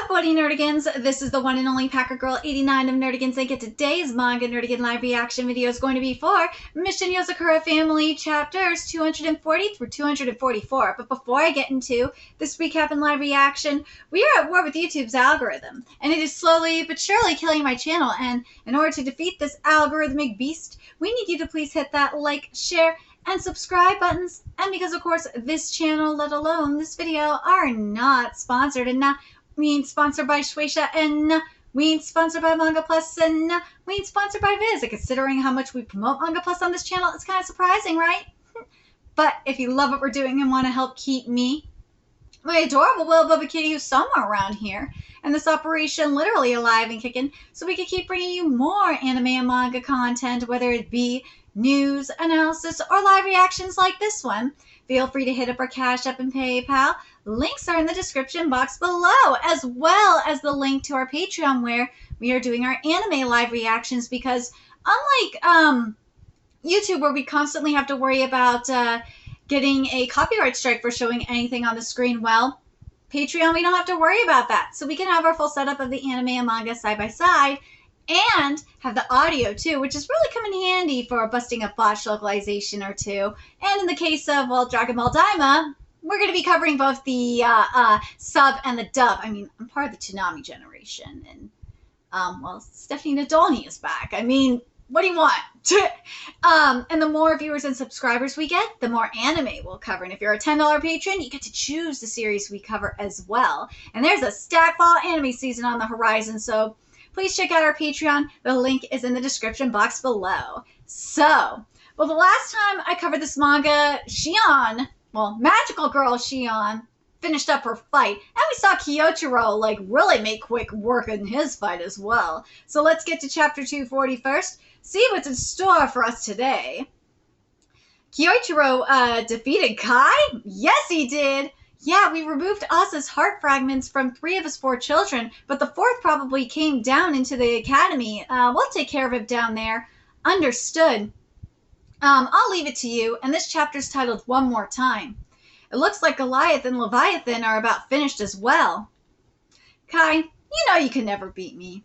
buddy nerdigans, this is the one and only Packer Girl 89 of Nerdigans, and today's manga nerdigan live reaction video is going to be for Mission Yozakura Family chapters 240 through 244. But before I get into this recap and live reaction, we are at war with YouTube's algorithm, and it is slowly but surely killing my channel. And in order to defeat this algorithmic beast, we need you to please hit that like, share, and subscribe buttons. And because of course this channel, let alone this video, are not sponsored, and we ain't sponsored by Shueisha, and we ain't sponsored by Manga Plus, and we ain't sponsored by Viz. And considering how much we promote Manga Plus on this channel, it's kind of surprising, right? But if you love what we're doing and want to help keep me, my adorable little Bubba Kitty, who's somewhere around here, and this operation literally alive and kicking, so we can keep bringing you more anime and manga content, whether it be news, analysis, or live reactions like this one, feel free to hit up our Cash App and PayPal. Links are in the description box below, as well as the link to our Patreon, where we are doing our anime live reactions, because unlike YouTube, where we constantly have to worry about getting a copyright strike for showing anything on the screen, well, Patreon, we don't have to worry about that. So we can have our full setup of the anime and manga side by side, and have the audio too, which is really coming handy for busting a botched localization or two. And in the case of, well, Dragon Ball Daima, we're going to be covering both the sub and the dub. I mean, I'm part of the Toonami generation, and, well, Stephanie Nadolny is back. I mean, what do you want? And the more viewers and subscribers we get, the more anime we'll cover. And if you're a $10 patron, you get to choose the series we cover as well. And there's a stack fall anime season on the horizon, so please check out our Patreon. The link is in the description box below. So, well, the last time I covered this manga, Shion, well, magical girl Shion, finished up her fight. And we saw Kyoichiro, like, really make quick work in his fight as well. So let's get to chapter 240 first. See what's in store for us today. Kyoichiro defeated Kai? Yes, he did. Yeah, we removed ASA's heart fragments from 3 of his 4 children, but the 4th probably came down into the academy. We'll take care of him down there. Understood. I'll leave it to you, and this chapter's titled One More Time. It looks like Goliath and Leviathan are about finished as well. Kai, you know you can never beat me.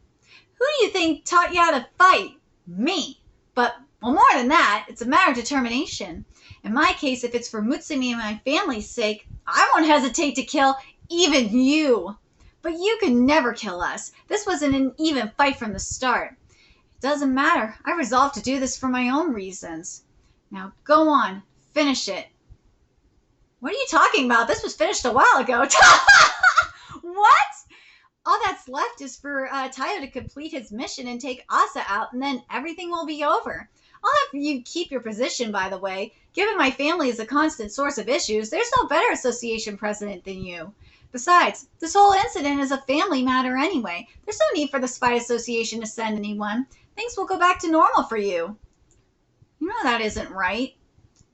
Who do you think taught you how to fight? Me. But, well, more than that, it's a matter of determination. In my case, if it's for Mutsumi and my family's sake, I won't hesitate to kill even you. But you can never kill us. This wasn't an even fight from the start. It doesn't matter. I resolved to do this for my own reasons. Now go on. Finish it. What are you talking about? This was finished a while ago. What? All that's left is for TAIYO to complete his mission and take ASA out, and then everything will be over. I'll have you keep your position, by the way. Given my family is a constant source of issues, there's no better association president than you. Besides, this whole incident is a family matter anyway. There's no need for the Spy Association to send anyone. Things will go back to normal for you. You know that isn't right.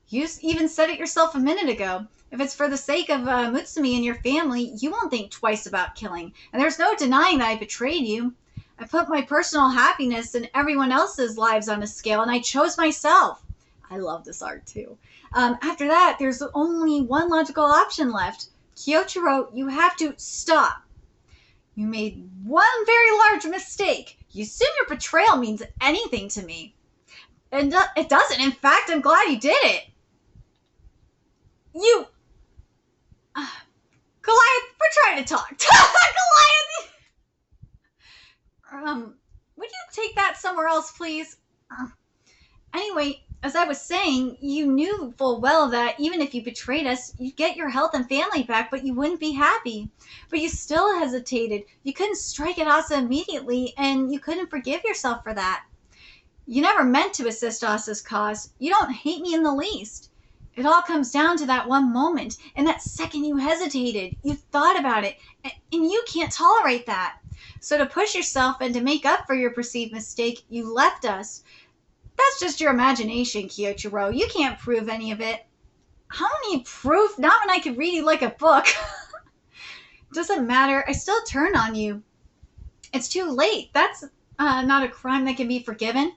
You even said it yourself a minute ago. If it's for the sake of Mutsumi and your family, you won't think twice about killing. And there's no denying that I betrayed you. I put my personal happiness and everyone else's lives on a scale, and I chose myself. I love this art too. After that, there's only one logical option left. Kyoichiro, you have to stop. You made one very large mistake. You assume your betrayal means anything to me. And it doesn't. In fact, I'm glad you did it. You... Goliath, we're trying to talk. Goliath! Would you take that somewhere else, please? Anyway, as I was saying, you knew full well that even if you betrayed us, you'd get your health and family back, but you wouldn't be happy. But you still hesitated. You couldn't strike at Asa immediately, and you couldn't forgive yourself for that. You never meant to assist Asa's cause. You don't hate me in the least. It all comes down to that one moment, and that second you hesitated. You thought about it, and you can't tolerate that. So to push yourself and to make up for your perceived mistake, you left us. That's just your imagination, Kyoichiro. You can't prove any of it. How many proof? Not when I could read you like a book. Doesn't matter. I still turn on you. It's too late. That's not a crime that can be forgiven.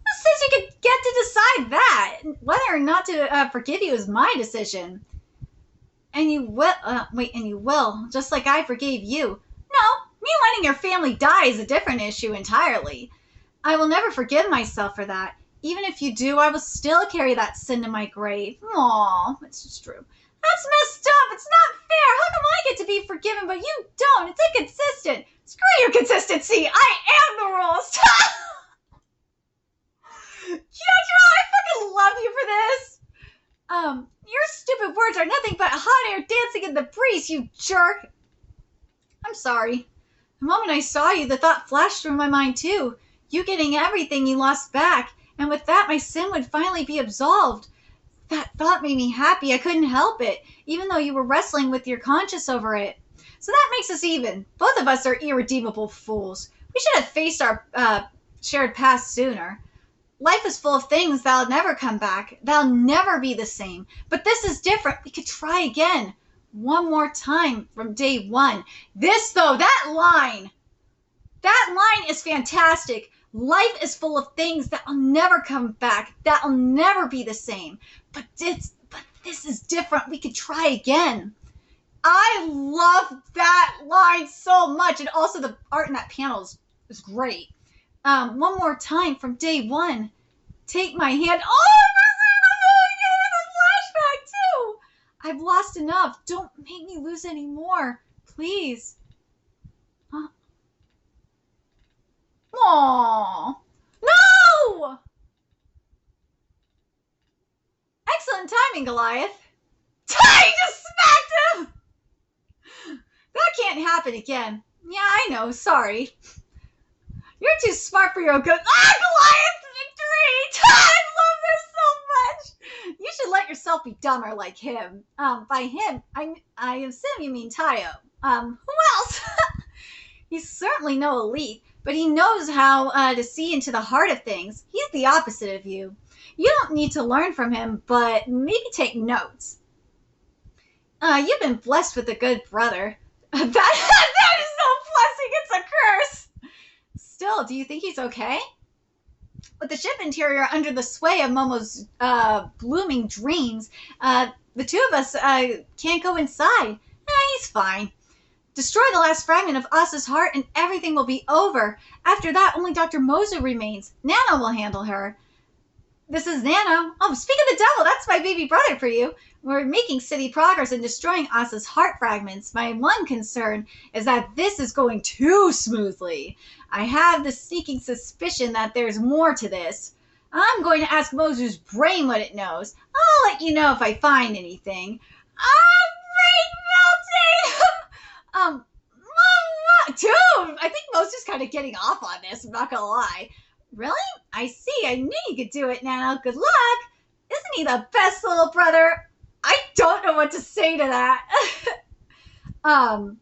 Who says you could get to decide that? Whether or not to forgive you is my decision. And you will, and you will, just like I forgave you. No, letting your family die is a different issue entirely. I will never forgive myself for that. Even if you do, I will still carry that sin to my grave. Aww, it's just true. That's messed up. It's not fair. How come I get to be forgiven, but you don't? It's inconsistent. Screw your consistency. I am the rules. Yozakura, I fucking love you for this. Your stupid words are nothing but hot air dancing in the breeze, you jerk. I'm sorry. The moment I saw you, the thought flashed through my mind too. You getting everything you lost back, and with that my sin would finally be absolved. That thought made me happy. I couldn't help it, even though you were wrestling with your conscience over it. So that makes us even. Both of us are irredeemable fools. We should have faced our shared past sooner. Life is full of things that'll never come back. That'll never be the same. But this is different. We could try again. One more time from day one. This, though, that line is fantastic. Life is full of things that'll never come back. That'll never be the same. But this is different. We could try again. I love that line so much. And also the art in that panel is great. One more time from day one. Take my hand. Oh, the flashback too. I've lost enough. Don't make me lose any more. Please. Aww. No! Excellent timing, Goliath. I just smacked him! That can't happen again. Yeah, I know. Sorry. You're too smart for your own good. Goliath victory! I love this so much. You should let yourself be dumber like him. By him, I assume you mean TAIYO. Who else? He's certainly no elite, but he knows how to see into the heart of things. He's the opposite of you. You don't need to learn from him, but maybe take notes. You've been blessed with a good brother. That is no blessing, it's a curse. Still, do you think he's okay? With the ship interior under the sway of Momo's blooming dreams, the two of us can't go inside. He's fine. Destroy the last fragment of Asa's heart and everything will be over. After that, only Dr. Mozu remains. Nano will handle her. This is Nano. Oh, speak of the devil, that's my baby brother for you. We're making steady progress in destroying Asa's heart fragments. My one concern is that this is going too smoothly. I have the sneaking suspicion that there's more to this. I'm going to ask Mozu's brain what it knows. I'll let you know if I find anything. Brain melting! Dude, I think Mozu's kind of getting off on this, I'm not gonna lie. Really? I see. I knew you could do it, Nano. Good luck. Isn't he the best little brother? I don't know what to say to that. Let's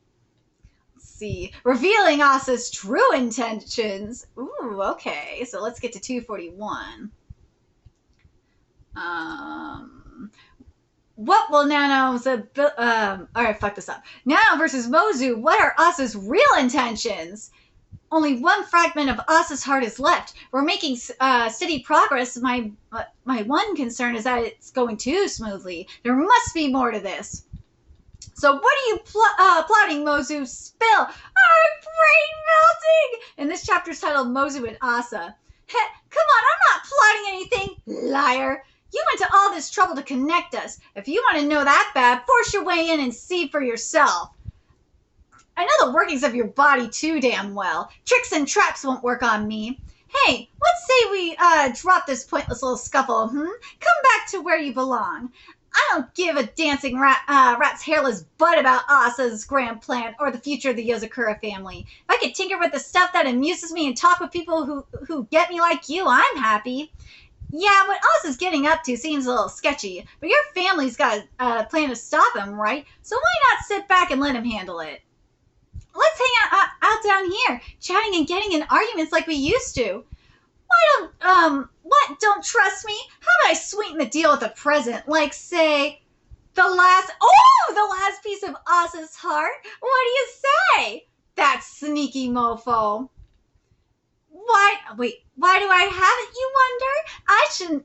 see. Revealing Asa's true intentions. Ooh, okay. So let's get to 241. What will Nano's... Alright, fuck this up. Nano versus Mozu. What are Asa's real intentions? Only one fragment of Asa's heart is left. We're making steady progress. My one concern is that it's going too smoothly. There must be more to this. So what are you plotting, Mozu? Spill! I'm brain melting! And this chapter's titled Mozu and Asa. Come on, I'm not plotting anything, liar. You went to all this trouble to connect us. If you want to know that bad, force your way in and see for yourself. I know the workings of your body too damn well. Tricks and traps won't work on me. Hey, let's say we drop this pointless little scuffle, Come back to where you belong. I don't give a dancing rat's hairless butt about Asa's grand plan or the future of the Yozakura family. If I could tinker with the stuff that amuses me and talk with people who get me like you, I'm happy. Yeah, what Asa's getting up to seems a little sketchy, but your family's got a plan to stop him, right? So why not sit back and let him handle it? Let's hang out down here, chatting and getting in arguments like we used to. What? Don't trust me? How about I sweeten the deal with a present? Like, say, the last piece of Asa's heart? What do you say? That sneaky mofo. Why do I have it, you wonder?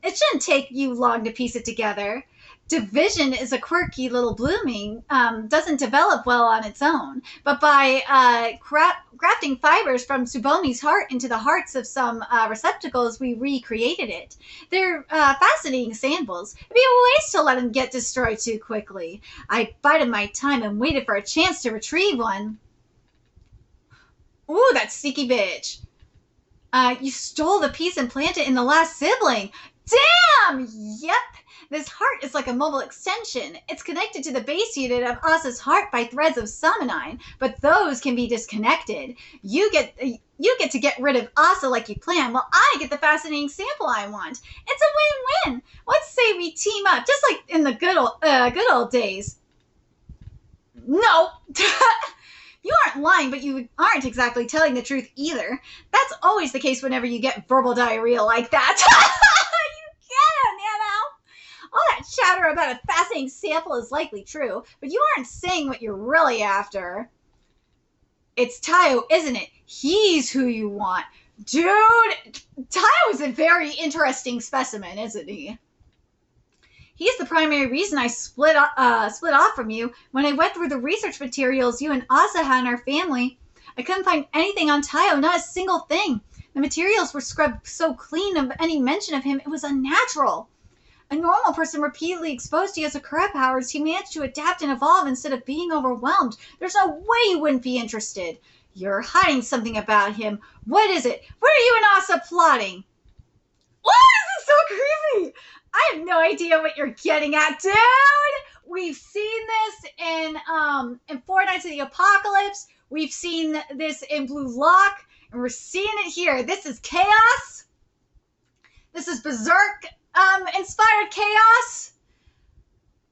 It shouldn't take you long to piece it together. Division is a quirky little blooming, doesn't develop well on its own, but by grafting fibers from Tsubomi's heart into the hearts of some receptacles, we recreated it. They're fascinating samples. It'd be a waste to let them get destroyed too quickly. I bided my time and waited for a chance to retrieve one. Ooh, that sneaky bitch. You stole the piece and planted it in the last sibling. Damn! Yep. This heart is like a mobile extension. It's connected to the base unit of ASA's heart by threads of samanine, but those can be disconnected. You get to get rid of ASA like you planned, while I get the fascinating sample I want. It's a win-win. Let's say we team up, just like in the good old days. No. You aren't lying, but you aren't exactly telling the truth either. That's always the case whenever you get verbal diarrhea like that. You get it, you know? All that chatter about a fascinating sample is likely true, but you aren't saying what you're really after. It's TAIYO, isn't it? He's who you want. Dude, TAIYO is a very interesting specimen, isn't he? He's the primary reason I split off from you. When I went through the research materials you and ASA had in our family, I couldn't find anything on TAIYO, not a single thing. The materials were scrubbed so clean of any mention of him, it was unnatural. A normal person repeatedly exposed to Yozakura powers, he managed to adapt and evolve instead of being overwhelmed. There's no way you wouldn't be interested. You're hiding something about him. What is it? What are you and Asa plotting? What? This is so creepy. I have no idea what you're getting at, dude. We've seen this in Four Nights of the Apocalypse. We've seen this in Blue Lock, and we're seeing it here. This is chaos. This is Berserk inspired chaos.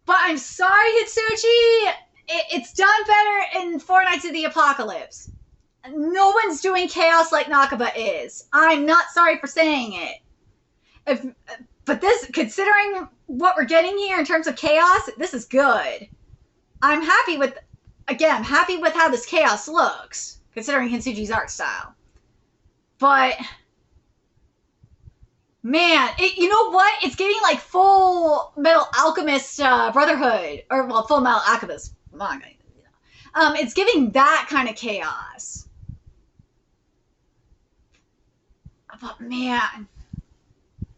But I'm sorry, Hitsuchi. It's done better in Four Nights of the Apocalypse. No one's doing chaos like Nakaba is. I'm not sorry for saying it. But this, considering what we're getting here in terms of chaos, this is good. I'm happy with how this chaos looks, considering Hitsuchi's art style. But man, you know what? It's getting like Full Metal Alchemist Brotherhood, or well, Full Metal Alchemist manga. It's giving that kind of chaos. But man,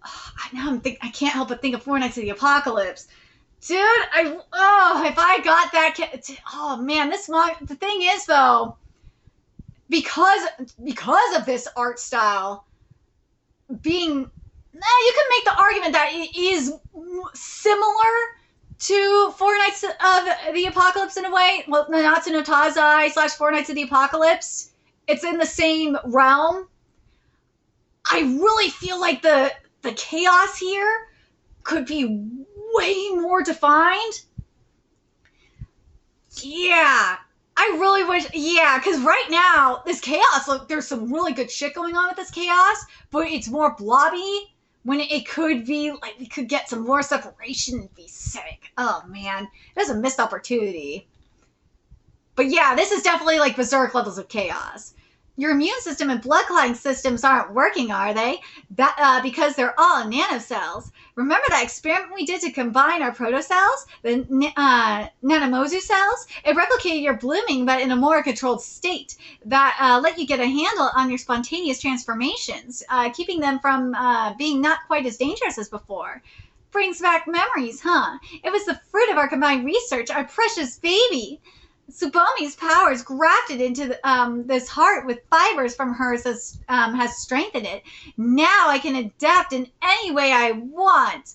I can't help but think of Four Nights of the Apocalypse. Dude, if I got that, oh man, the thing is though, because of this art style being, you can make the argument that it is similar to Four Nights of the Apocalypse in a way. Well, Nanatsu no Taizai / Four Nights of the Apocalypse. It's in the same realm. I really feel like the chaos here could be way more defined. Yeah, I really wish, because right now, this chaos, look, there's some really good shit going on with this chaos, but it's more blobby, when it could be, like, we could get some more separation and be sick. Oh, man, there's a missed opportunity. But yeah, this is definitely, like, Berserk levels of chaos. Your immune system and blood clotting systems aren't working, are they? Because they're all nanocells. Remember that experiment we did to combine our protocells, the nanomozu cells? It replicated your blooming, but in a more controlled state. That let you get a handle on your spontaneous transformations, keeping them from being not quite as dangerous as before. Brings back memories, huh? It was the fruit of our combined research, our precious baby. Tsubomi's powers grafted into this heart with fibers from hers has strengthened it. Now I can adapt in any way I want.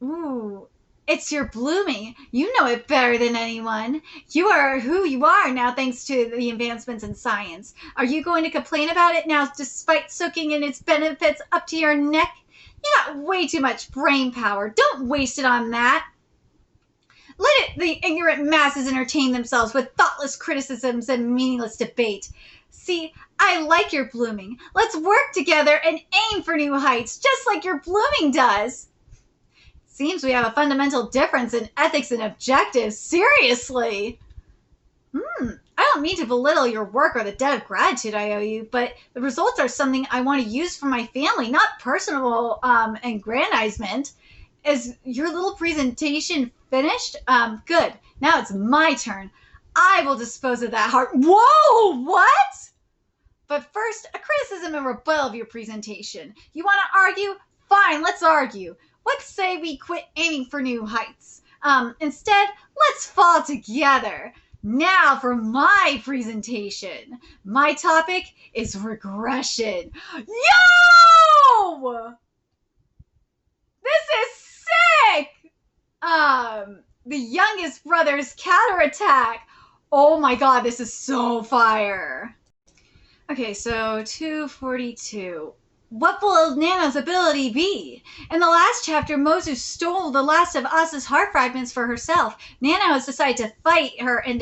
Ooh, it's your blooming. You know it better than anyone. You are who you are now thanks to the advancements in science. Are you going to complain about it now despite soaking in its benefits up to your neck? You got way too much brain power. Don't waste it on that. Let the ignorant masses entertain themselves with thoughtless criticisms and meaningless debate. See, I like your blooming. Let's work together and aim for new heights, just like your blooming does. Seems we have a fundamental difference in ethics and objectives. Seriously. I don't mean to belittle your work or the debt of gratitude I owe you, but the results are something I want to use for my family, not personal aggrandizement. is your little presentation finished? Good. Now it's my turn. I will dispose of that heart. Whoa, what? But first, a criticism and rebuttal of your presentation. You want to argue? Fine, let's argue. What say we quit aiming for new heights? Instead, let's fall together. Now for my presentation. My topic is regression. Yo! This is sick! The youngest brother's counterattack. Oh my god, this is so fire. Okay, so 242. What will Nano's ability be? In the last chapter, Mozu stole the last of Asa's heart fragments for herself. Nano has decided to fight her and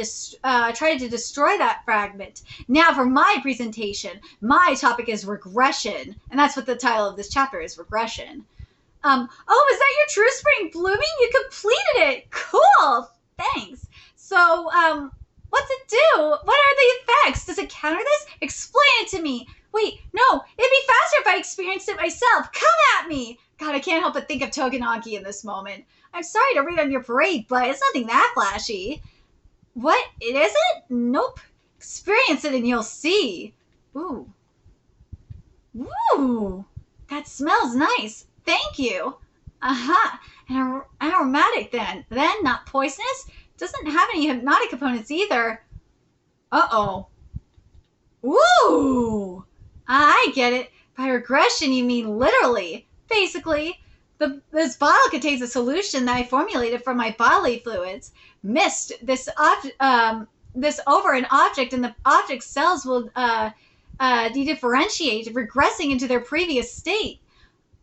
try to destroy that fragment. Now for my presentation. My topic is regression. And that's what the title of this chapter is, regression. Oh, is that your true spring blooming? You completed it! Cool! Thanks. So, what's it do? What are the effects? Does it counter this? Explain it to me. Wait, no, it'd be faster if I experienced it myself. Come at me! God, I can't help but think of Togenaki in this moment. I'm sorry to rain on your parade, but it's nothing that flashy. What? It isn't? Nope. Experience it and you'll see. Ooh. Ooh. That smells nice. Thank you. Aha. And aromatic then. Then, not poisonous? Doesn't have any hypnotic components either. Uh-oh. Ooh. I get it. By regression, you mean literally. Basically, this bottle contains a solution that I formulated from my bodily fluids. Mist this over an object, and the object cells will de-differentiate, regressing into their previous state.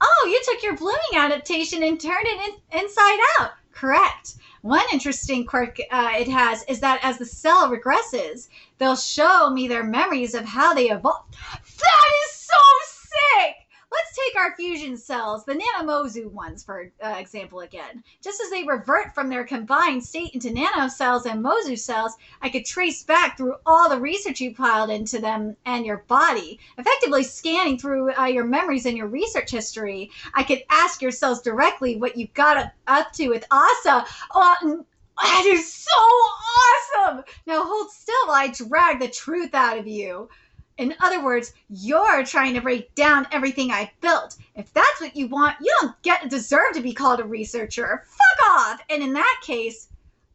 Oh, you took your blooming adaptation and turned it inside out. Correct. One interesting quirk it has is that as the cell regresses, they'll show me their memories of how they evolved. That is so sick! Let's take our fusion cells, the Nanomozu ones, for example again. Just as they revert from their combined state into nano cells and Mozu cells, I could trace back through all the research you piled into them and your body, effectively scanning through your memories and your research history. I could ask your cells directly what you got up to with ASA. That is so awesome! Now hold still while I drag the truth out of you. In other words, you're trying to break down everything I built. If that's what you want, you don't deserve to be called a researcher. Fuck off! And in that case,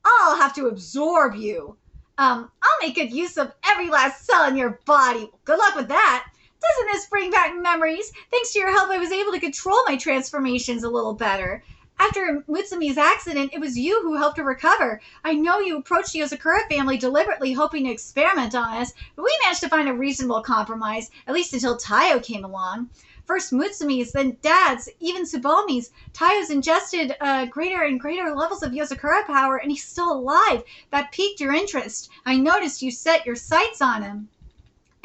I'll have to absorb you. I'll make good use of every last cell in your body. Good luck with that. Doesn't this bring back memories? Thanks to your help, I was able to control my transformations a little better. After Mutsumi's accident, it was you who helped her recover. I know you approached the Yozakura family deliberately hoping to experiment on us, but we managed to find a reasonable compromise, at least until TAIYO came along. First Mutsumi's, then Dad's, even Tsubomi's. TAIYO's ingested greater and greater levels of Yozakura power, and he's still alive. That piqued your interest. I noticed you set your sights on him.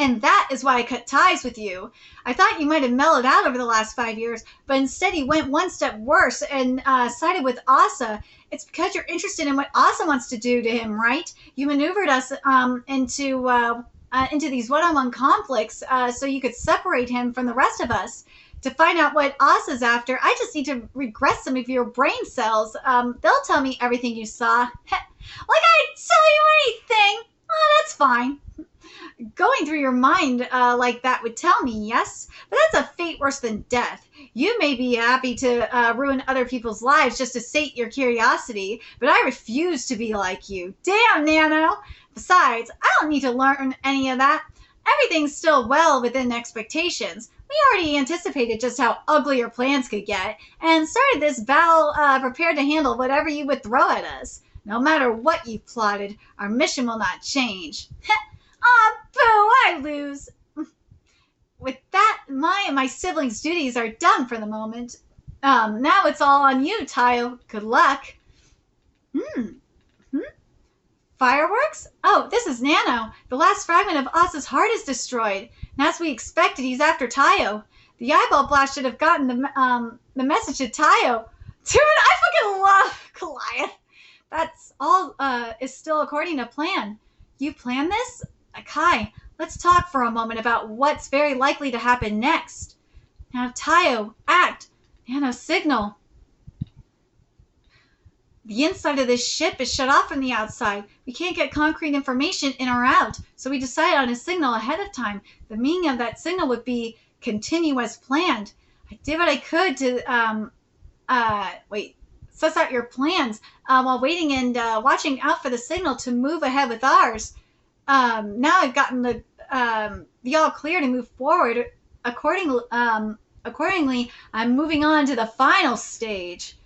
And that is why I cut ties with you. I thought you might have mellowed out over the last 5 years, but instead you went one step worse and sided with ASA. It's because you're interested in what ASA wants to do to him, right? You maneuvered us into these one-on-one conflicts so you could separate him from the rest of us. To find out what ASA's after, I just need to regress some of your brain cells. They'll tell me everything you saw. Like I'd tell you anything. Oh, that's fine. Going through your mind like that would tell me, yes? But that's a fate worse than death. You may be happy to ruin other people's lives just to sate your curiosity, but I refuse to be like you. Damn, Nano! Besides, I don't need to learn any of that. Everything's still well within expectations. We already anticipated just how ugly your plans could get, and started this battle prepared to handle whatever you would throw at us. No matter what you've plotted, our mission will not change. Aw, boo, I lose. With that, my siblings' duties are done for the moment. Now it's all on you, TAIYO. Good luck. Fireworks? Oh, this is Nano. The last fragment of Asa's heart is destroyed. And as we expected, he's after TAIYO. The eyeball blast should have gotten the message to TAIYO. Dude, I fucking love Goliath. That's all is still according to plan. You planned this? Kai, let's talk for a moment about what's very likely to happen next. Now, TAIYO, act. Nano, signal. The inside of this ship is shut off from the outside. We can't get concrete information in or out, so we decided on a signal ahead of time. The meaning of that signal would be continue as planned. I did what I could to suss out your plans while waiting and watching out for the signal to move ahead with ours. Now I've gotten the all clear to move forward. Accordingly, I'm moving on to the final stage.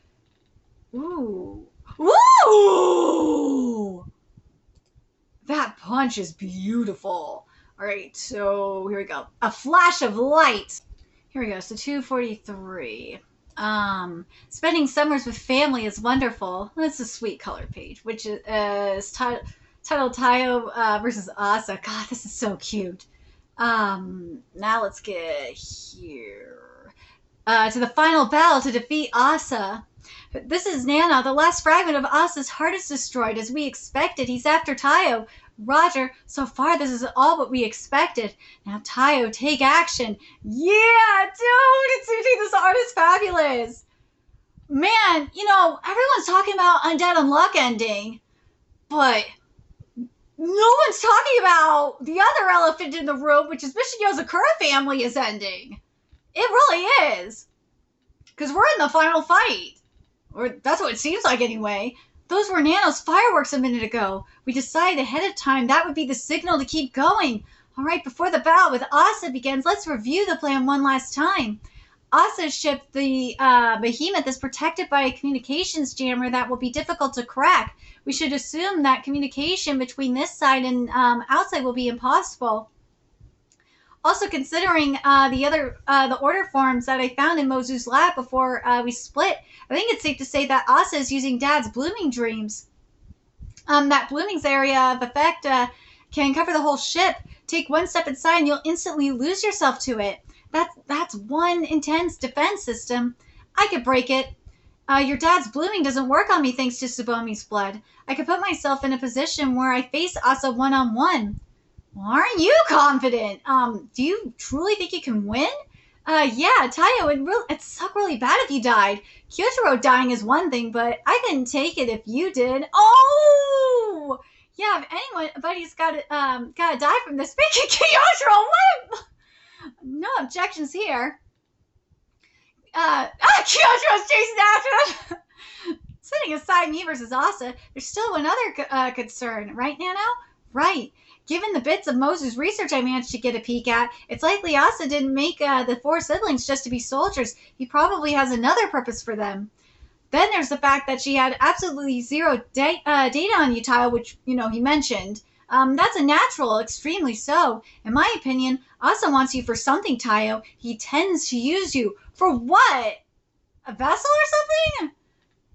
Ooh. Ooh! That punch is beautiful. All right, so here we go. A flash of light. Here we go. So 243. Spending summers with family is wonderful. That's a sweet color page, which is titled TAIYO versus ASA. God, this is so cute. Now let's get here to the final battle to defeat ASA. This is Nana. The last fragment of Asa's heart is destroyed as we expected. He's after TAIYO. Roger, so far this is all what we expected. Now TAIYO, take action. Yeah, dude, this art is fabulous. Man, you know, everyone's talking about Undead Unluck ending, but no one's talking about the other elephant in the room, which is Mission Yozakura family is ending. It really is. Because we're in the final fight. Or that's what it seems like anyway. Those were Nano's fireworks a minute ago. We decided ahead of time that would be the signal to keep going. All right, before the battle with ASA begins, let's review the plan one last time. ASA's ship, the Behemoth, is protected by a communications jammer that will be difficult to crack. We should assume that communication between this side and outside will be impossible. Also, considering the order forms that I found in Mozu's lab before we split, I think it's safe to say that ASA is using Dad's blooming dreams. That blooming's area of effect can cover the whole ship. Take one step inside and you'll instantly lose yourself to it. That's one intense defense system. I could break it. Your dad's blooming doesn't work on me thanks to Tsubomi's blood. I could put myself in a position where I face Asa one-on-one. Well, aren't you confident? Do you truly think you can win? Yeah, TAIYO, it'd suck really bad if you died. Kyotaro dying is one thing, but I couldn't take it if you did. Oh! Yeah, if anybody's gotta die from this, speaking Kyotaro, what? No objections here. Kyoto's chasing after them! Setting aside me versus Asa, there's still one other concern, right, Nano? Right. Given the bits of Mozu's research I managed to get a peek at, it's likely Asa didn't make the four siblings just to be soldiers. He probably has another purpose for them. Then there's the fact that she had absolutely zero data on you, TAIYO, which, he mentioned. That's a natural, extremely so. In my opinion, Asa wants you for something, TAIYO. He tends to use you. For what? A vessel or something?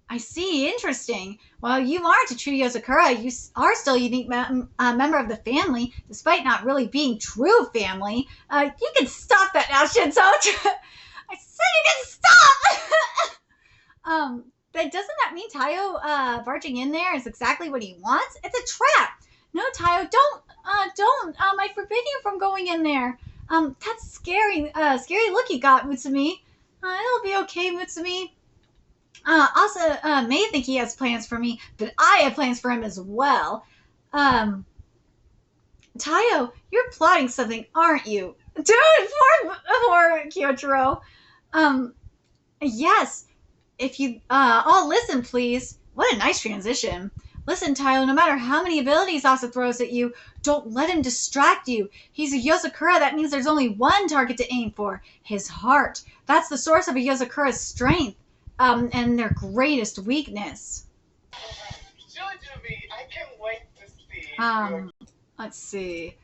I see. Interesting. While you aren't a true Yozakura, you are still a unique member of the family, despite not really being true family. You can stop that now, Shinzo. I said you can stop! Doesn't that mean TAIYO barging in there is exactly what he wants? It's a trap! No, TAIYO, don't. I forbid you from going in there. That's scary look you got, Mutsumi. It'll be okay, Mutsumi. Asa may think he has plans for me, but I have plans for him as well. TAIYO, you're plotting something, aren't you? Dude, poor Kyotaro. Yes. If you all listen, please. What a nice transition. Listen, TAIYO, no matter how many abilities Asa throws at you, don't let him distract you. He's a Yozakura. That means there's only one target to aim for. His heart. That's the source of a Yozakura's strength. And their greatest weakness. I can't wait to see. Let's see.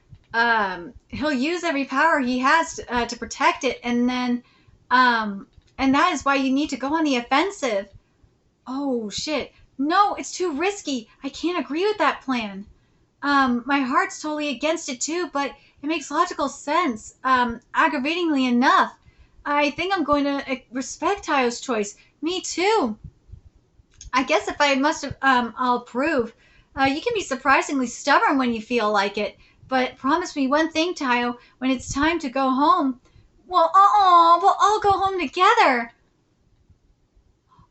He'll use every power he has to protect it, and then, and that is why you need to go on the offensive. Oh, shit. No, it's too risky. I can't agree with that plan. My heart's totally against it too, but it makes logical sense. Aggravatingly enough. I think I'm going to respect TAIYO's choice. Me too. I guess if I must have, I'll approve. You can be surprisingly stubborn when you feel like it. But promise me one thing, TAIYO. When it's time to go home. Well, we'll all go home together.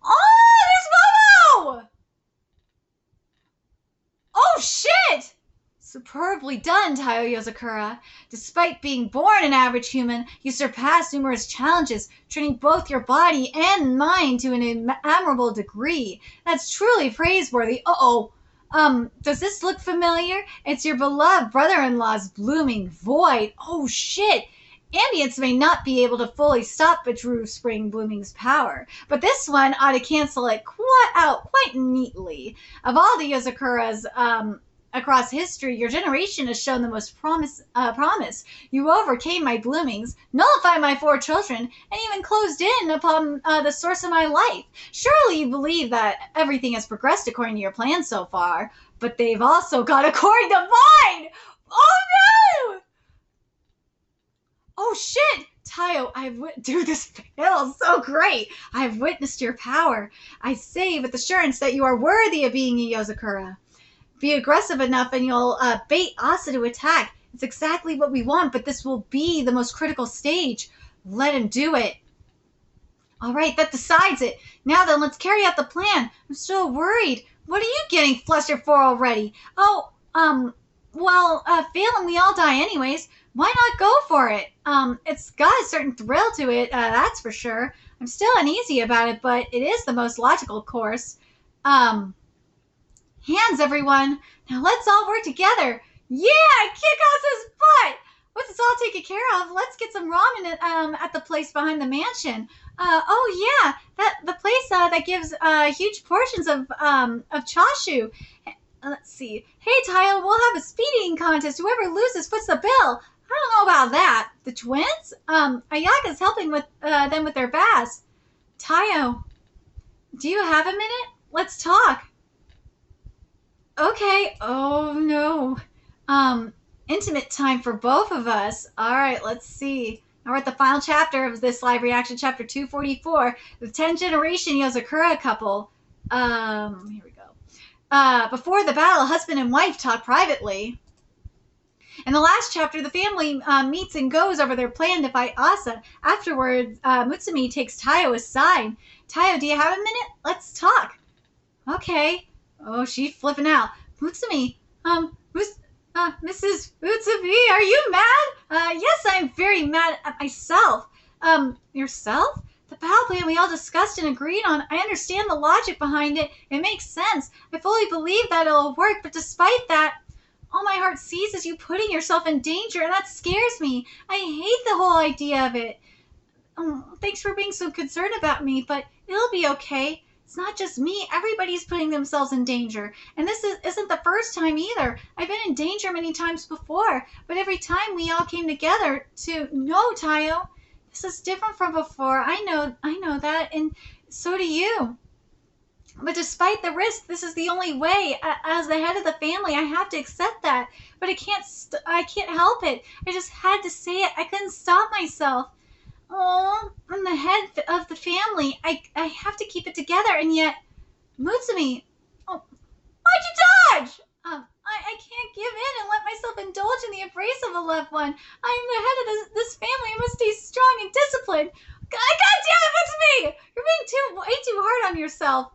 Oh, there's Momo! Oh, shit! Superbly done, TAIYO Yozakura. Despite being born an average human, you surpassed numerous challenges, training both your body and mind to an admirable degree. That's truly praiseworthy. Does this look familiar? It's your beloved brother-in-law's blooming void. Oh, shit! Ambience may not be able to fully stop a true spring blooming's power, but this one ought to cancel it quite neatly. Of all the Yozakuras, across history, your generation has shown the most promise. You overcame my bloomings, nullified my 4 children, and even closed in upon the source of my life. Surely you believe that everything has progressed according to your plan so far, but they've also gone according to mine! Oh no! Oh shit! TAIYO, dude, this feels so great. I have witnessed your power. I say with assurance that you are worthy of being a Yozakura. Be aggressive enough and you'll bait ASA to attack. It's exactly what we want, but this will be the most critical stage. Let him do it. All right, that decides it. Now then, let's carry out the plan. I'm so worried. What are you getting flustered for already? Failing, we all die anyways. Why not go for it? It's got a certain thrill to it, that's for sure. I'm still uneasy about it, but it is the most logical course. Hands, everyone. Now let's all work together. Yeah, kick Asa's butt. Once it's all taken care of, let's get some ramen at the place behind the mansion. The place that gives huge portions of chashu. Let's see. Hey, TAIYO, we'll have a speed eating contest. Whoever loses puts the bill. I don't know about that. The twins? Ayaka's helping with them with their baths. TAIYO, do you have a minute? Let's talk. Okay. Oh, no. Intimate time for both of us. All right, let's see. Now we're at the final chapter of this live reaction, chapter 244, the 10th generation Yozakura couple. Here we go. Before the battle, husband and wife talk privately. In the last chapter, the family meets and goes over their plan to fight ASA. Afterwards, Mutsumi takes TAIYO aside. TAIYO, do you have a minute? Let's talk. Okay. Oh, she's flipping out. Mutsumi, Mrs. Mutsumi, are you mad? Yes, I'm very mad at myself. Yourself? The battle plan we all discussed and agreed on, I understand the logic behind it. It makes sense. I fully believe that it'll work, but despite that, all my heart sees is you putting yourself in danger, and that scares me. I hate the whole idea of it. Thanks for being so concerned about me, but it'll be okay. It's not just me. Everybody's putting themselves in danger. And this isn't the first time either. I've been in danger many times before, but every time we all came together to, no, TAIYO, this is different from before. I know that, and so do you. But despite the risk, this is the only way. As the head of the family, I have to accept that. But I can't help it. I just had to say it. I couldn't stop myself. Oh, I'm the head of the family. I have to keep it together, and yet, Mutsumi, why'd you dodge? I can't give in and let myself indulge in the embrace of a loved one. I am the head of this family. I must stay strong and disciplined. God damn it, Mutsumi! You're being way too hard on yourself.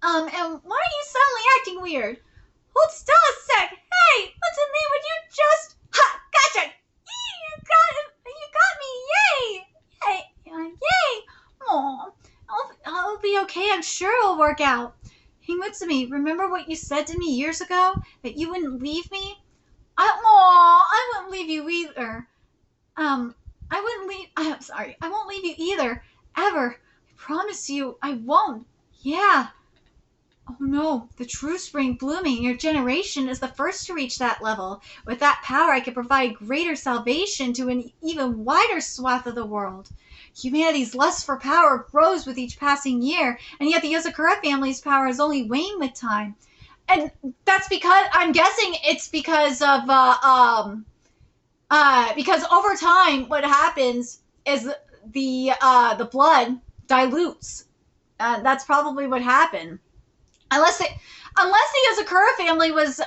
And why are you suddenly acting weird? Hold still a sec. Hey, Mutsumi, would you just... Ha! Gotcha! You got me! Yay! Yay! Aw, I'll be okay. I'm sure it'll work out. Hey, Mutsumi, remember what you said to me years ago? That you wouldn't leave me? I wouldn't leave you either. I'm sorry. I won't leave you either. Ever. I promise you, I won't. Yeah. Oh no, the true spring blooming in your generation is the first to reach that level. With that power, I can provide greater salvation to an even wider swath of the world. Humanity's lust for power grows with each passing year, and yet the Yozakura family's power has only waned with time. And that's because, I'm guessing it's because of, because over time, what happens is the blood dilutes. That's probably what happened. Unless the Yozakura family was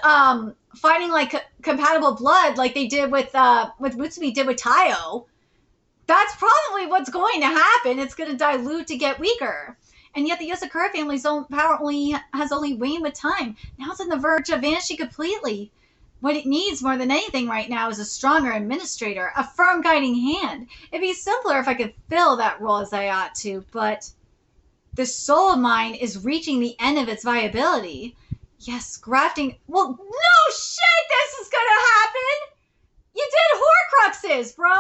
fighting like compatible blood, like they did with Mutsumi did with TAIYO, that's probably what's going to happen. It's going to dilute to get weaker, And yet the Yozakura family's own power has only waned with time. Now it's on the verge of vanishing completely. What it needs more than anything right now is a stronger administrator, a firm guiding hand. It'd be simpler if I could fill that role as I ought to, but this soul of mine is reaching the end of its viability. Yes, grafting. Well, no shit, this is gonna happen! You did Horcruxes, bro!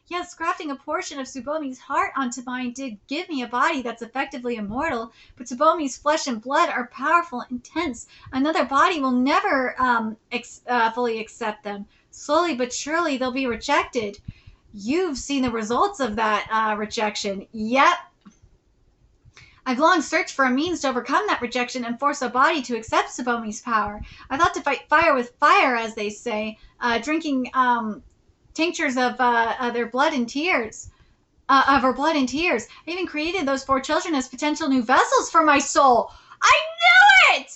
Yes, grafting a portion of Tsubomi's heart onto mine did give me a body that's effectively immortal, but Tsubomi's flesh and blood are powerful, intense. Another body will never fully accept them. Slowly but surely, they'll be rejected. You've seen the results of that rejection. Yep. I've long searched for a means to overcome that rejection and force a body to accept Tsubomi's power. I thought to fight fire with fire, as they say, drinking tinctures of their blood and tears. Of her blood and tears. I even created those 4 children as potential new vessels for my soul. I knew it!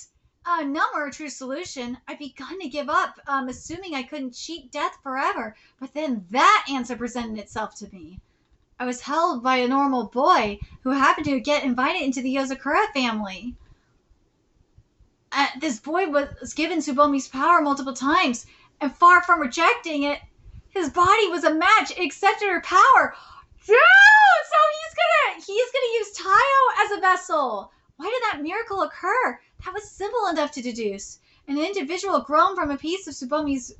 None were a true solution. I'd begun to give up, assuming I couldn't cheat death forever. But then that answer presented itself to me. I was held by a normal boy who happened to get invited into the Yozakura family. This boy was given Tsubomi's power multiple times, and far from rejecting it, his body was a match. It accepted her power. Dude! So he's gonna use TAIYO as a vessel. Why did that miracle occur? That was simple enough to deduce. An individual grown from a piece of Tsubomi's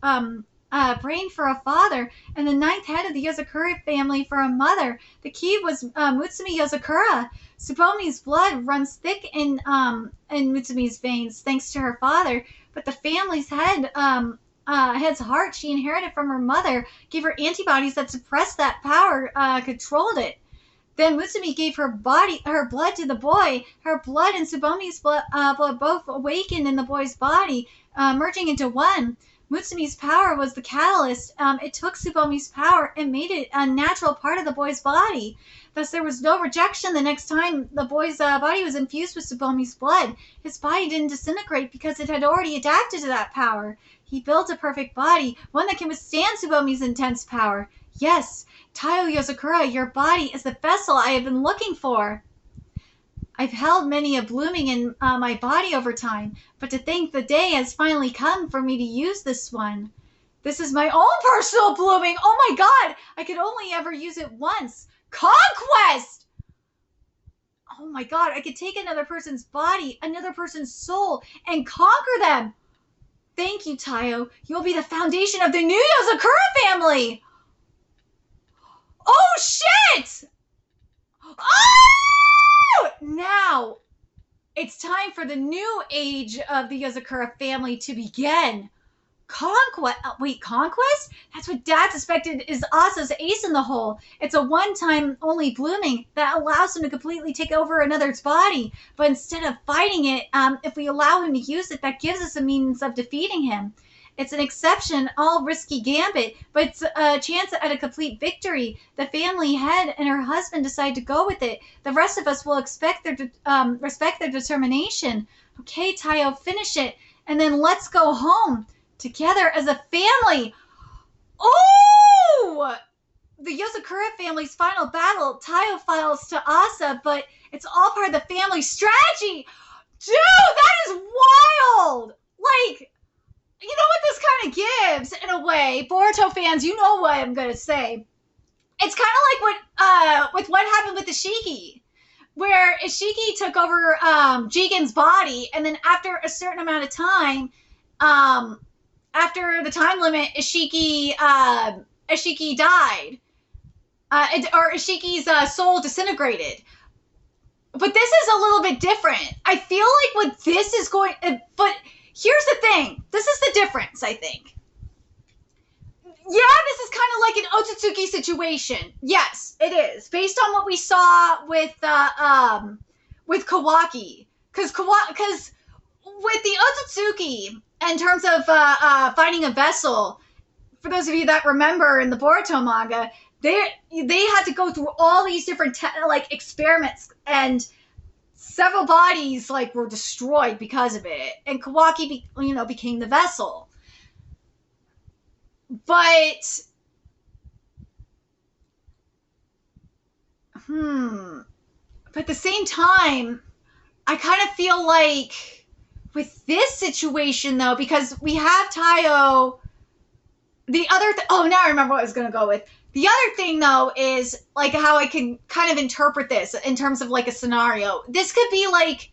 brain for a father, and the 9th head of the Yozakura family for a mother. The key was Mutsumi Yozakura. Tsubomi's blood runs thick in Mutsumi's veins, thanks to her father, but the family's head's heart she inherited from her mother gave her antibodies that suppressed that power, controlled it. Then Mutsumi gave her blood to the boy. Her blood and Tsubomi's blood both awakened in the boy's body, merging into one. Mutsumi's power was the catalyst. It took Tsubomi's power and made it a natural part of the boy's body. Thus, there was no rejection the next time the boy's body was infused with Tsubomi's blood. His body didn't disintegrate because it had already adapted to that power. He built a perfect body, one that can withstand Tsubomi's intense power. Yes, TAIYO Yozakura, your body is the vessel I have been looking for. I've held many a blooming in my body over time, but to think the day has finally come for me to use this one. This is my own personal blooming. Oh my god, I could only ever use it once. Conquest! Oh my god, I could take another person's body, another person's soul, and conquer them. Thank you, TAIYO. You'll be the foundation of the new Yozakura family. Oh shit! Oh! Now, it's time for the new age of the Yozakura family to begin. Conquest? That's what Dad suspected is ASA's ace in the hole. It's a one-time only blooming that allows him to completely take over another's body. But instead of fighting it, if we allow him to use it, that gives us a means of defeating him. It's an exception, all risky gambit, but it's a chance at a complete victory. The family head and her husband decide to go with it. The rest of us will respect their determination. Okay, TAIYO, finish it, and then let's go home together as a family. Oh! The Yozakura family's final battle. TAIYO files to ASA, but it's all part of the family strategy. Dude, that is wild! Like, you know what this kind of gives, in a way? Boruto fans, you know what I'm going to say. It's kind of like with what happened with Ishiki, where Ishiki took over Jigen's body, and then after a certain amount of time, after the time limit, Ishiki died. Or Ishiki's soul disintegrated. But this is a little bit different. I feel like what this is going... but here's the thing. This is the difference, I think. Yeah, this is kind of like an Otsutsuki situation. Yes, it is. Based on what we saw with Kawaki. Because with the Otsutsuki, in terms of finding a vessel, for those of you that remember in the Boruto manga, they had to go through all these different experiments, and several bodies were destroyed because of it, and Kawaki became the vessel. But at the same time, I kind of feel like with this situation, though, because we have TAIYO, the other oh, now I remember what I was going to go with. The other thing, though, is like how I can kind of interpret this in terms of like a scenario. This could be like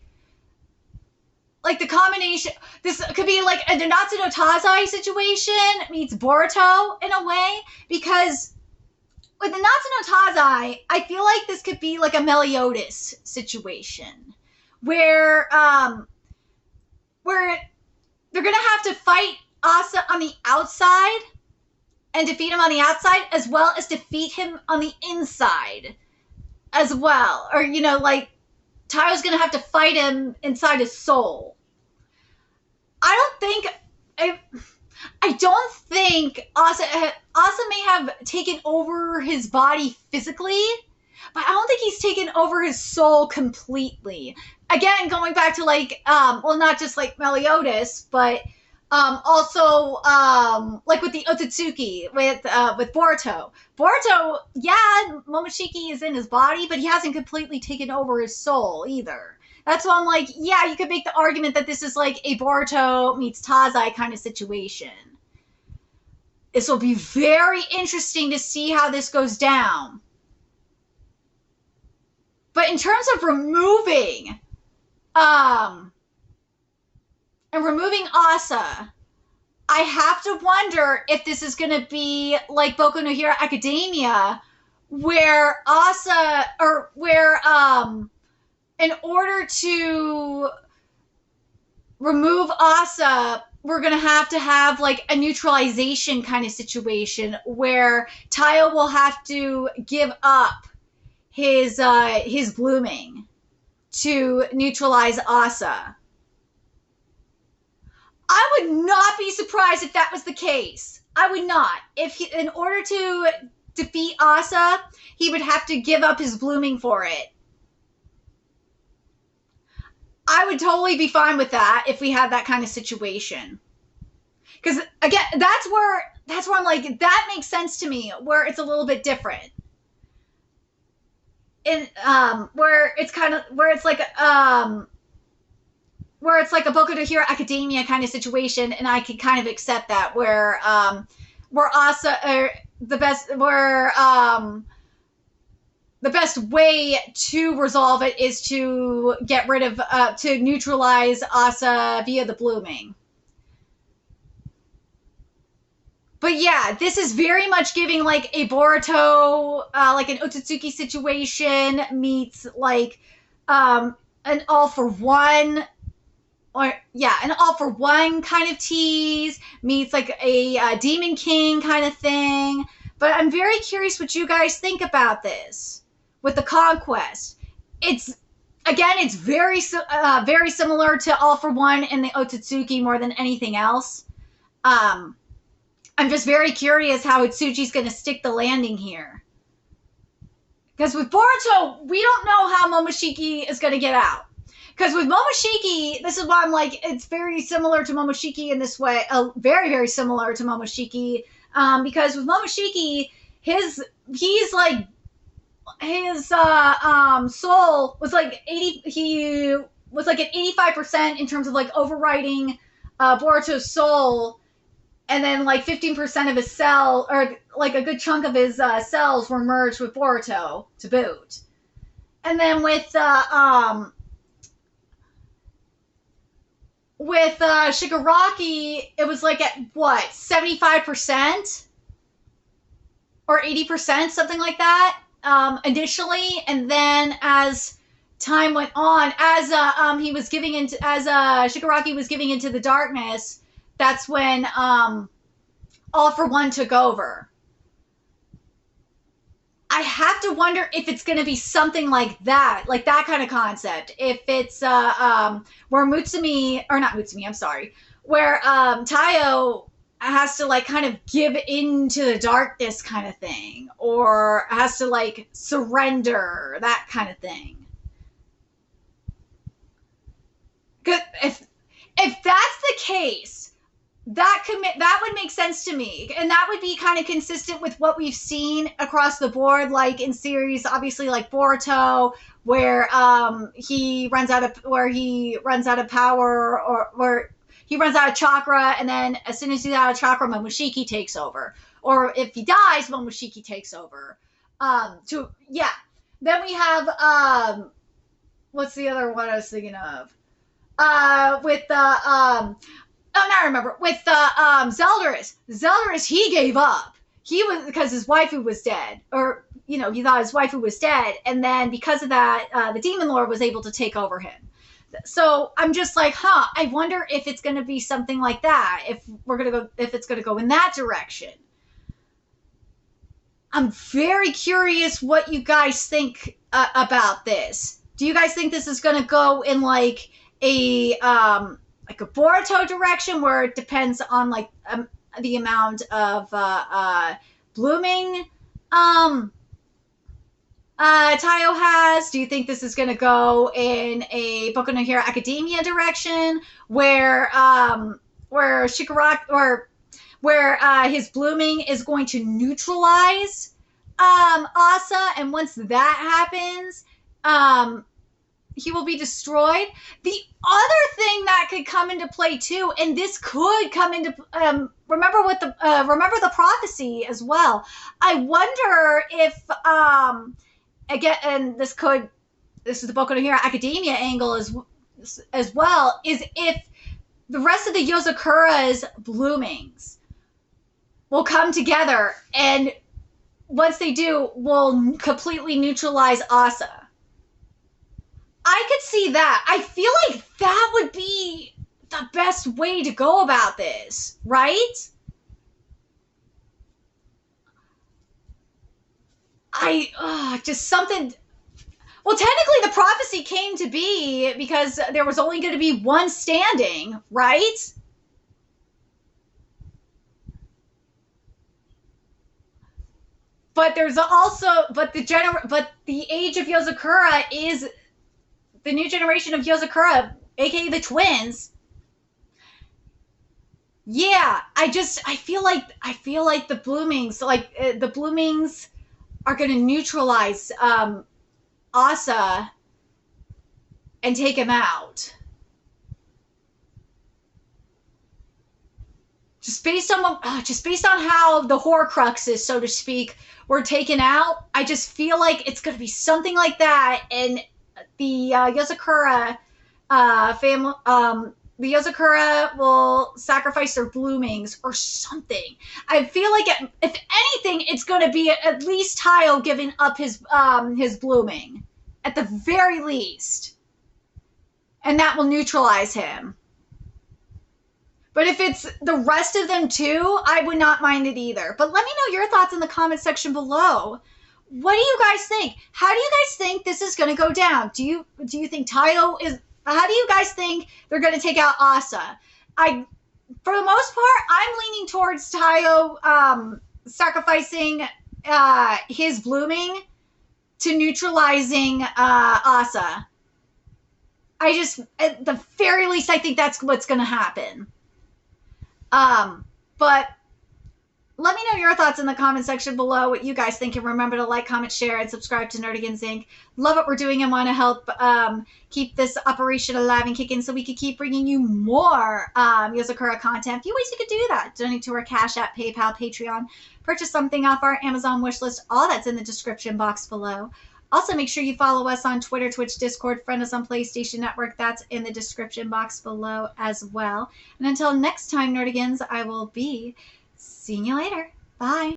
the combination. This could be like a Nanatsu no Taizai situation meets Boruto in a way, because with the Nanatsu no Taizai, I feel like this could be like a Meliodas situation where they're gonna have to fight ASA on the outside and defeat him on the outside, as well as defeat him on the inside as well. Or, you know, like, TAIYO's gonna have to fight him inside his soul. I don't think ASA may have taken over his body physically, but I don't think he's taken over his soul completely. Again, going back to like, well, not just like Meliodas, but also like with the Otsutsuki with Boruto. Boruto, yeah, Momoshiki is in his body, but he hasn't completely taken over his soul either. That's why I'm like, yeah, you could make the argument that this is like a Boruto meets Taizai kind of situation. This will be very interesting to see how this goes down. But in terms of removing ASA, I have to wonder if this is going to be like Boku no Hero Academia, where ASA, or where in order to remove ASA, we're going to have like a neutralization kind of situation where TAIYO will have to give up his blooming to neutralize ASA. I would not be surprised if that was the case. I would not. If he, in order to defeat ASA, he would have to give up his blooming for it. I would totally be fine with that if we had that kind of situation. Because again, that's where I'm like, that makes sense to me, where it's a little bit different. In where it's like a Boku no Hero Academia kind of situation, and I could kind of accept that, where ASA, the best way to resolve it is to get rid of, to neutralize ASA via the blooming. But yeah, this is very much giving like a Boruto, like an Otsutsuki situation meets like an all for one, or yeah, an all for one kind of tease meets like a Demon King kind of thing. But I'm very curious what you guys think about this with the Conquest. It's very similar to All for One and the Otsutsuki more than anything else. I'm just very curious how Itsuji's going to stick the landing here. Because with Boruto, we don't know how Momoshiki is going to get out. Because with Momoshiki, this is why I'm like, it's very similar to Momoshiki in this way. Very, very similar to Momoshiki. Because with Momoshiki, his soul was like 80, he was like at 85% in terms of like overriding Boruto's soul. And then like 15% of his cell, or like a good chunk of his cells were merged with Boruto to boot. And then with Shigaraki, it was like at what, 75% or 80%, something like that, initially. And then as time went on, as Shigaraki was giving into the darkness, that's when All for One took over. I have to wonder if it's going to be something like that kind of concept. If it's where where TAIYO has to like kind of give into the darkness kind of thing, or has to like surrender, that kind of thing. Because if that's the case, that would make sense to me, and that would be kind of consistent with what we've seen across the board, like in series, obviously, like Boruto, where he runs out of power, or where he runs out of chakra, and then as soon as he's out of chakra, Momoshiki takes over, or if he dies, Momoshiki takes over. Then we have what's the other one I was thinking of? With the oh, now I remember. With Zeldris, he gave up. He was, because his waifu was dead, or he thought his waifu was dead, and then because of that, the Demon Lord was able to take over him. So I'm just like, I wonder if it's going to be something like that. If it's going to go in that direction. I'm very curious what you guys think about this. Do you guys think this is going to go in like a Boruto direction, where it depends on like the amount of blooming TAIYO has? Do you think this is going to go in a Boku no Hero Academia direction, where Shigaraki, or where his blooming is going to neutralize ASA, and once that happens, he will be destroyed? The other thing that could come into play too, and this could come into remember the prophecy as well. I wonder if again, and this is the Boku no Hero Academia angle as well, is if the rest of the Yozakura's bloomings will come together, and once they do, will completely neutralize ASA. I could see that. I feel like that would be the best way to go about this, right? Just something. Well, technically the prophecy came to be because there was only going to be one standing, right? But there's also, but the age of Yozakura is the new generation of Yozakura, aka the twins. Yeah, I feel like the bloomings, are going to neutralize ASA and take him out. Just based on how the Horcruxes, so to speak, were taken out, I just feel like it's going to be something like that, and the Yozakura family, the Yozakura will sacrifice their bloomings or something. I feel like if anything, it's going to be at least TAIYO giving up his blooming, at the very least, and that will neutralize him. But if it's the rest of them too, I would not mind it either. But let me know your thoughts in the comment section below. What do you guys think? How do you guys think this is going to go down? Do you think TAIYO is... How do you guys think they're going to take out ASA? For the most part, I'm leaning towards TAIYO sacrificing his blooming to neutralizing ASA. At the very least, I think that's what's going to happen. But let me know your thoughts in the comment section below, what you guys think, and remember to like, comment, share, and subscribe to Nerdigans Inc. Love what we're doing and want to help keep this operation alive and kicking so we can keep bringing you more Yozakura content. A few ways you could do that: donate to our Cash App, PayPal, Patreon, purchase something off our Amazon wish list. All that's in the description box below. Also, make sure you follow us on Twitter, Twitch, Discord, friend us on PlayStation Network. That's in the description box below as well. And until next time, Nerdigans, I will be seeing you later. Bye.